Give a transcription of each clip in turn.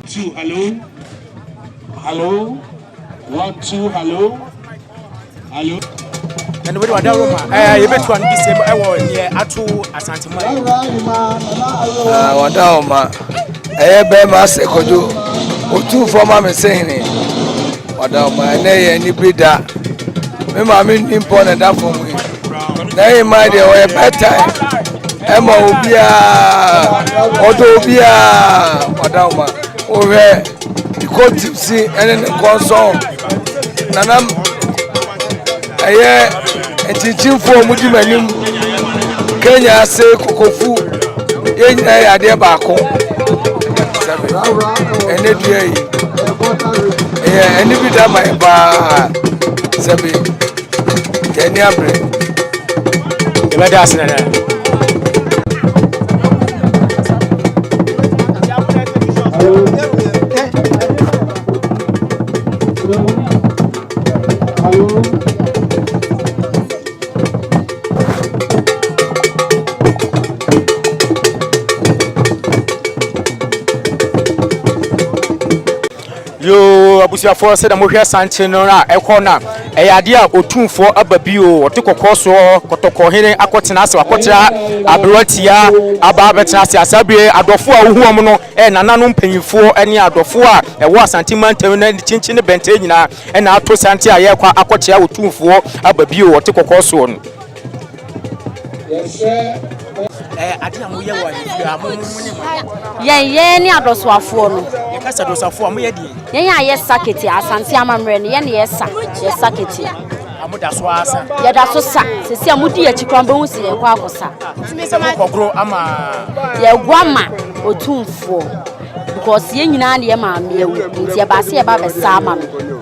Two, hello. Hello. 1, 2, hello. Hello. And we were down. You bet one be same. I was near Atu Asante Mali. Wadaoma. Be master kojo. Otu former me saying. Wadaoma na any bida. Me ma me important that for me. Na e mind dey we better. E ma obia. Odo obia. Wadaoma. Owe. Ko tipsy ene console. Nanam aye echichimfo mudimanim Kenya se kokofu yenya ya de baako sabe ene dua yi ene bi da mai ba sabe yenya abre e ba da asena na yo abusia for said mo hwe sanche no na ekona eyade a otumfo ababio otekokọ so kotokọ hene akotena ase akotera abrotia aba betena ase asabie adofo a ohuom no nananu mpanyifo ene adofo a ewo asante mantam na chinchin ne bente nyina na ato sante a ye kwa akotera otumfo ababio otekokọ so no ade amu ye wa ye ni adoswafo no ye kasa dosafo amu ye die ye ya ye saketi asante amamre no ye ne ye saketi amuda so asa ye da so sa sesi amudi ya chikwamba hu si ye kwa akosa kokoro ama ye gwama otumfo because ye nyina na ye maame ewu nti ye ba se ye ba be sa ama no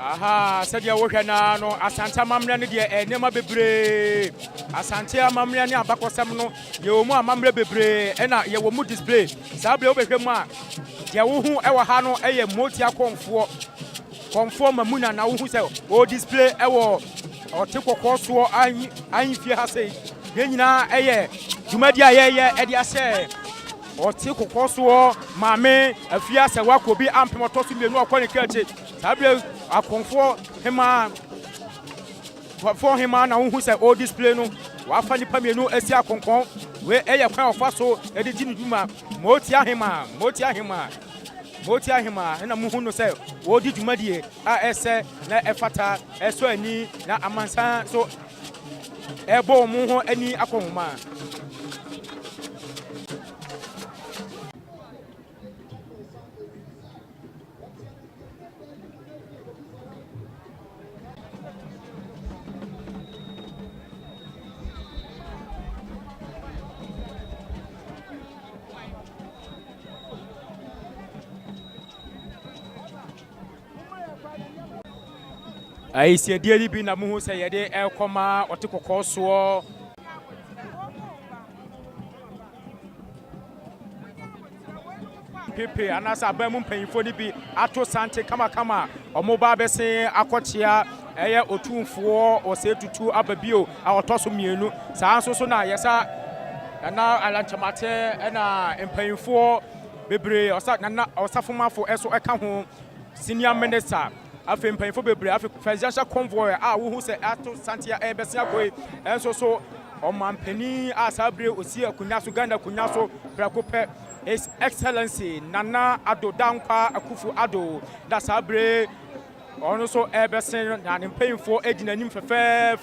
aha sadia wo hwe na no asante amamre ne de enema bebre asante amamre ne abakosem no ye wo mu amamre bebre na ye wo mu display sabre wo behwe mu a ye wo hu e wo ha no eye moti akonfo mamuna na wo hu se o display e wo otekokọ so anyi fie ha sei ye nyina eye dwumadi a ye e de ase otekokọ so maame afia se wakobi ampemoto so mienu akọ ne kache sabre akonfo hema for hema na hu se o display no wa fa nipa mienu asi akonkon we eye kwan ofa so e de ginu duma moti ahema Voti ahima na muhu no say wodi dwumadie a ese na efata eso ani na amansan so ebo mu ho ani akonhoma. I see a dearly been a moose, a day, air comma, or to cocoa. Pepe, and as a Bermon paying for the be Ato Sante, Kama, or Mobile Bessie, Aquatia, Air or 2 4 or say to 2 Ababio, our Tossumino, Sanso Sona, yes, sir. And now Alantamate and paying for Bebre or Sat or Safuma for Eso Account, Senior Minister. Afin paying for Bebre, After presidential convoy, who say Ato Santia Ebesia, and so on man penny as Abre Usia Kunyasu Ganda Kunyaso, Bracope, His Excellency Nana Ado Dankwa Akufu Ado, that's Abre, also Ebesia, and paying for Edina Nymph Fair.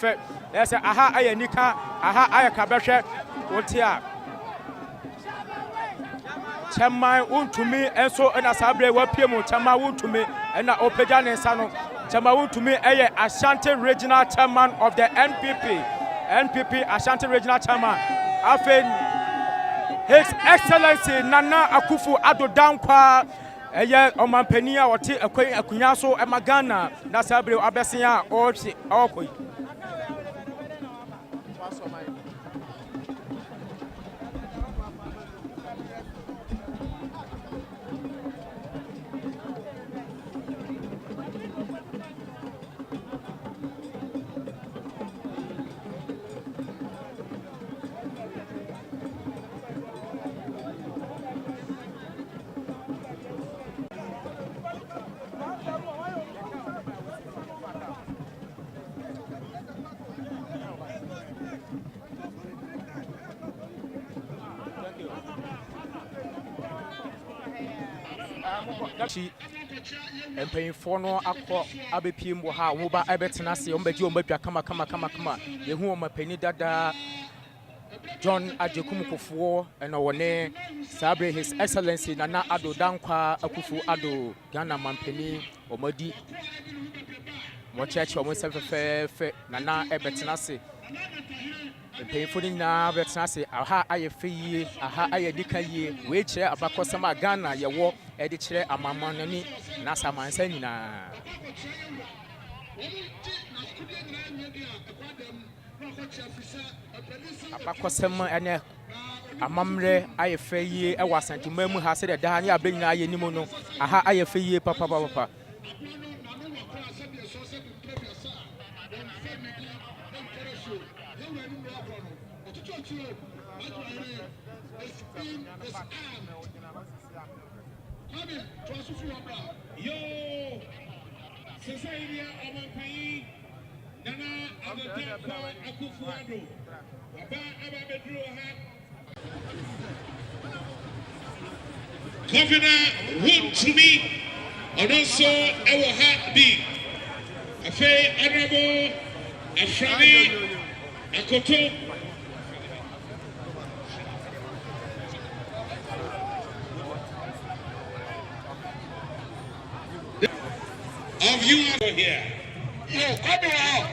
There's a aha Ayanika, aha Ayakabasha, what's here? Chama to me, and so and as Abre Wapiamo, Chama to me, and Opejan and Sano, Chama to me, Ashanti Regional Chairman of the NPP Ashanti Regional Chairman. Afin His Excellency Nana Akufu Ado Dankwa, Oman Penia or T. Akunyaso and Magana, that's Abre Abesia or Okoi. And paying for no aqua, Abbey Pim, Waha, Woba, Abetanasi, Ombaju, Kama, the whom a penny dada John Ajekumuko for and our name, Sabre, His Excellency Nana Ado Dankwa, Akufu Ado, Ghana Mampeni, Omodi, Mochach, almost fair, Nana Abetanasi. Paying for the now, Betanasi, aha, I fee, aha, I dika ye, which about Cosama Ghana, your walk, editor, a mamma, Nasa Mansenina. Abakosema ene amamre ayefe ye e wasanti mamu ha se de da nya abenya ye nimu no aha ayefe ye papa Yo, Society Amampayi, Nana Ado Akufu Ado, Governor Wood to me, and also our heart be. Afe Honorable Afrani Akoto. Of you are here. Yo, come here.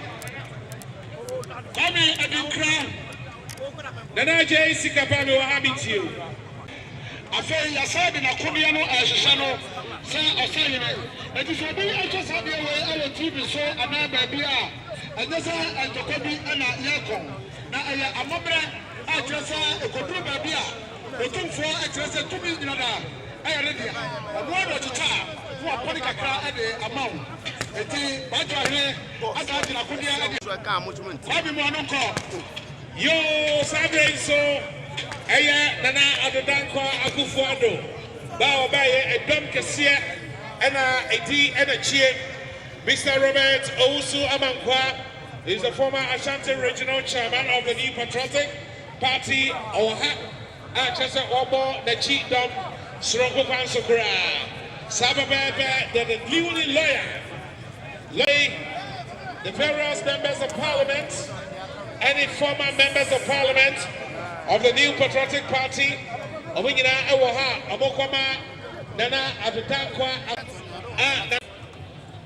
Come here, Adinkra. Nana J. Sikapano habit you. I feel you said in a Kumiano as a son, sir, I say, it is a bit I just have your way our TV show and I baby and this and the Kobi and a Yako. Now I am a just a Kobi baby. Looking for a dress to me in another. I already a word of the child who are putting a crowd at the amount. Eti bajo here asa jina kudia adi Baby Mononko yo sabre so eya Nana Ado Dankwa Akufu Ado ba obaye edom kese ena edi ena chie Mr. Robert Owusu Amankwa is the former Ashanti Regional Chairman of the New Patriotic Party Oha Achasa Obo Nachi Dom Srongo Pansokura Sabababa, the newly lawyer, the various members of parliament, any former members of parliament of the New Patriotic Party, Omingina Ewaha, Amokoma, Nana Adutankwa,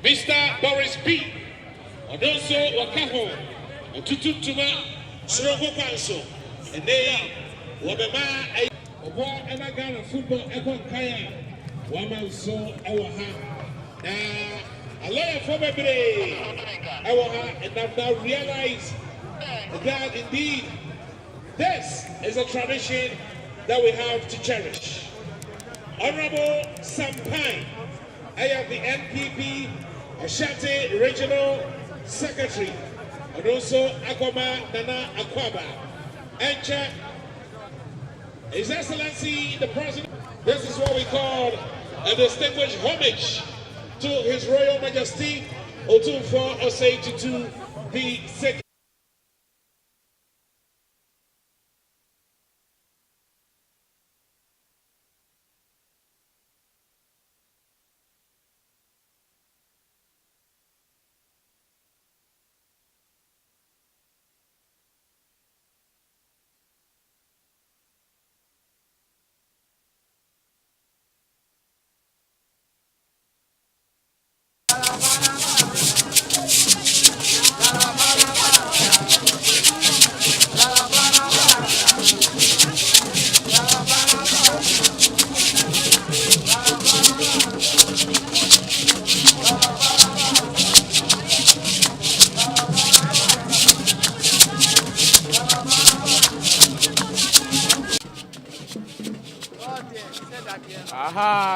Mr. Boris B. Odonso Wakaho, Otututuma, Srogo Kwanso, and they Wabema, Obo Emagana football, Ekon Kaya, Wamanso Ewaha. A lawyer for me, Ewaha, and I've now realized that indeed this is a tradition that we have to cherish. Honorable Sampai, I am the NPP Ashanti Regional Secretary, and also Akoma Nana Akwaba. And His Excellency the President, this is what we call a distinguished homage to His Royal Majesty Otumfuo Osei Tutu the Second.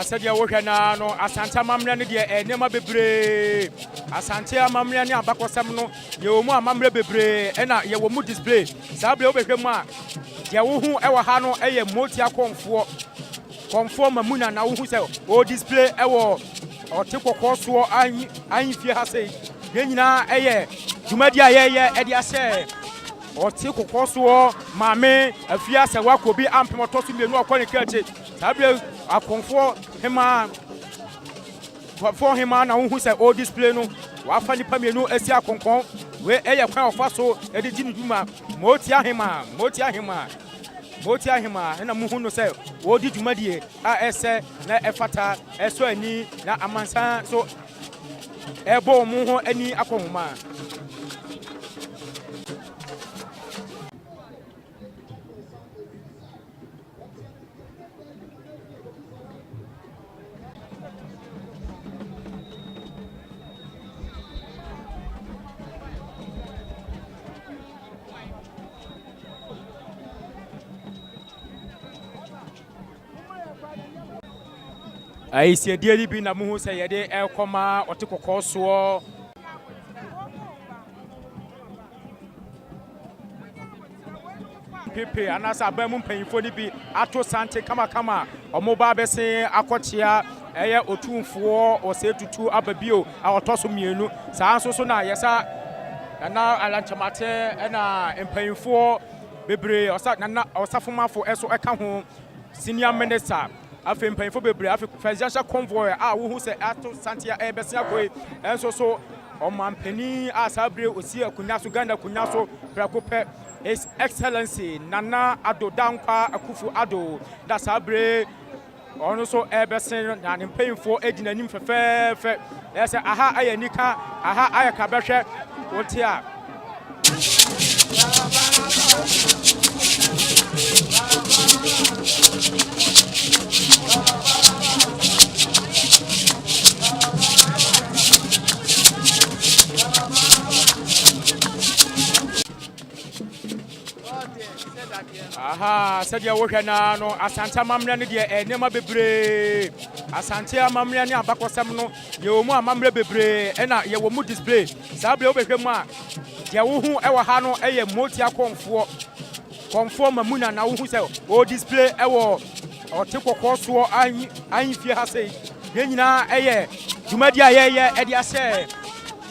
Said you work na no Asante Mamre ne de enema bebre Asante Mamre ne abakosem no ye wo mu amamre bebre e na ye wo mu display sabre obehwem a de wo hu e wo ha no e ye motia konfo mamuna na wo hu se o display e wo ote kokoso an fie ha sei ye nyina e ye dwumadi a ye e de ase ote kokoso mame afia se wakobi ampemoto so mienu akone kache sabre akonfo hema for hema na hu say all display no wa fa nipa mienu asi akonkon we eye kwan ofa so e de gini dwuma motia hema na mu hu no say wo di dwuma die a ese na efata eso ani na amansa so ebo mu ho ani akonhoma. I see a dearly been a moon say a day air comma or tickle course war. Pepe and as a bemum paying for the be Ato Sante Kama or mobile besse Aquatia, Aya or 2 4 or say to 2 Ababio, our Tosumienu, Sanso na yes, and now I lunch a matter and paying for Bebre or Satana or Safuma for Eso account home, Senior Minister. Afem pay for bebre afi presidential convoy who say Ato Santia Ebesia Koi and so on Mampeni Asabre Osia Kunasu Ganda Kunaso Prakope His Excellency Nana Ado Dankwa Akufu Ado Dasabre also Ebesin and paying for Edina Nim Fair. Yes, aha Ayanika, aha Ayakabasha, Otia. Said you work na no Asante Mamre ne de enema bebre Asante Mamre ne abakosem no ye wo mu amamre bebre e na ye wo mu display sabre obehwem a de wo hu e wo ha no e ye motia konfo mamuna na wo hu se o display e wo ote kokoso an fie ha sei ye nyina e ye dwumadi a ye e de ase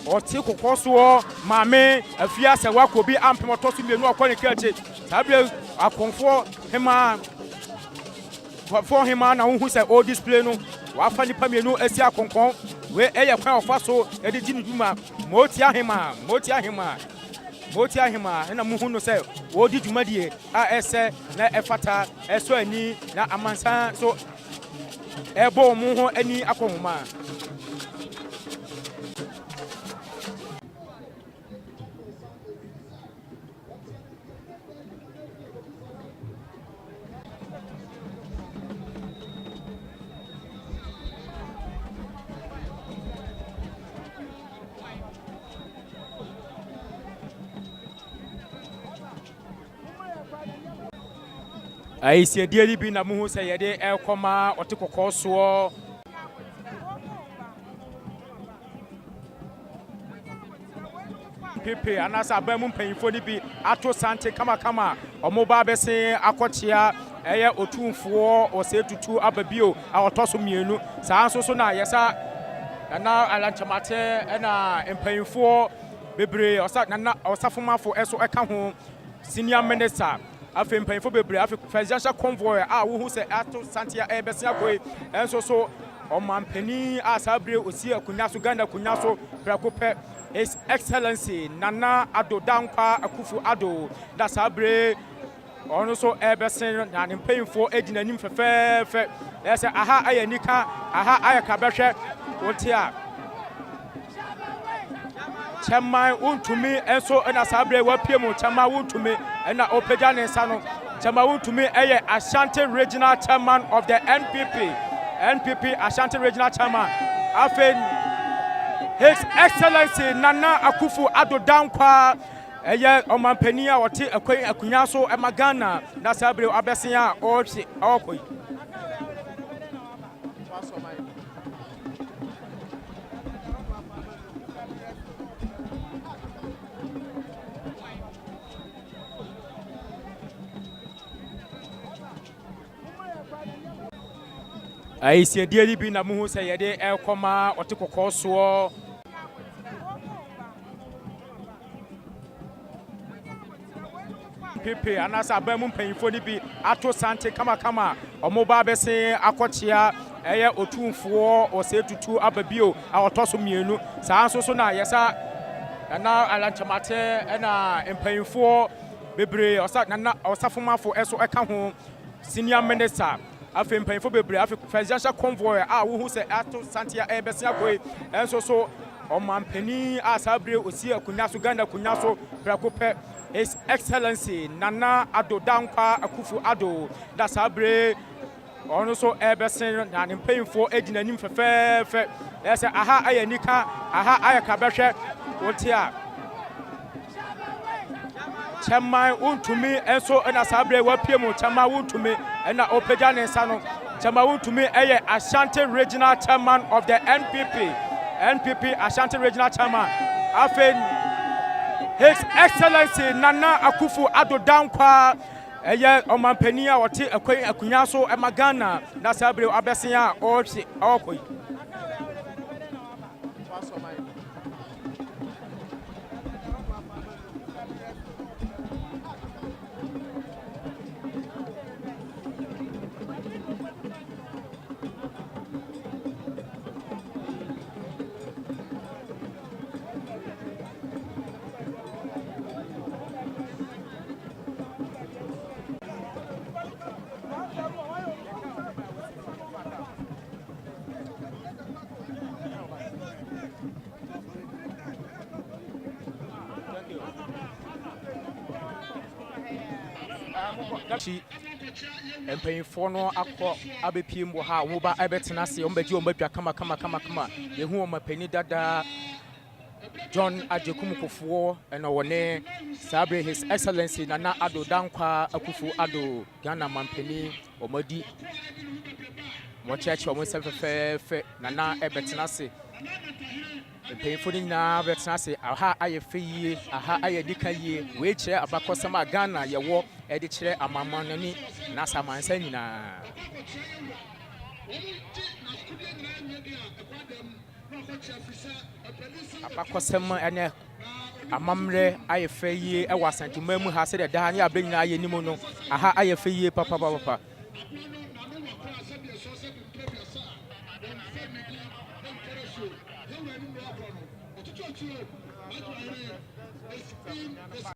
ote kokoso mame afia se wakobi ampemoto so mienu akone kache sabre akonfo hema na hu say all display no wafa nipa mienu esi akonkon we eye kwan ofa so e de di dwuma moti ahema na muhu no se wo di dwuma die a ese na efata eso ani na amansan so ebo mu ho ani akonhoma ai se die bi na muhu se yede ekoma otekokọ so pepe anasa abamu mpanyifo ni bi ato sante kama omoba bese akochia eye otumfo osetutu ababio a otoso mienu saa so na yesa na alanchamate na mpanyifo bebre osa na osafomafo eso eka ho senior minister afi mpanyifo bebre afi presidential convoy a wo hu se ato sante a ebese akoi enso so omampani asabre osi akunya so Ghana kunya so prakope His Excellency Nana Addo Dankwa Akufo-Addo da sabre ono so ebesen na ne mpanyimfo edinanim fefefe ese aha ayanika aha ayakabehwe wotia chairman untumi enso na sabre wapiemu chairman untumi na opega ne nsa no chairman untumi eye Ashanti Regional Chairman of the NPP Ashanti Regional Chairman afen His Excellency Nana Akufo-Addo Dankwa eye omampani a wote akunya so emagana na sabre abesia ochi okoi ai se die bi na muhu se yede ekoma otekokọ so pepe anasa abamu mpanyifo ni bi ato sante kama omoba bese akochia eye otumfo osetutu ababio a otoso mienu saa so na yesa na alanchamate na mpanyifo bebre osa na osafomafo eso eka ho senior minister afi mpanyifo bebre afi presidential convoy a wo hu se ato sante a ebese akoi enso so omampani asabre osi akunya so Ghana kunya so prakope His Excellency Nana Addo Dankwa Akufo-Addo da sabre ono so ebesen na ne mpanyimfo edinanim fefefe ese aha ayanika aha ayakabehwe wotia chairman untumi enso na sabre wapiemu chairman untumi na opega ne nsa no chairman untumi eye Ashanti Regional Chairman of the NPP Ashanti Regional Chairman afen His Excellency Nana Akufo-Addo Dankwa eye omampani a wote akunya so emagana na sabre abesia ochi okoi mpanyifo no akọ abepiem wo ha wo ba ebetena se ombaji ombadwa kama yehu omapani dada John Ajekum Kufuor ena wone sabre His Excellency Nana Addo Dankwa Akufo-Addo Ghana mampani omadi mocheche omo sefefe Nana ebetena se mpanyifo ni na betena se aha ayefeye aha ayedikaye we kire abakosama Ghana yewo edi kire amamanani na samansa nyina abakosama ene amamre ayefeye ewa Asantuma mu ha se de da nya abanyina ayenimu no aha ayefeye papa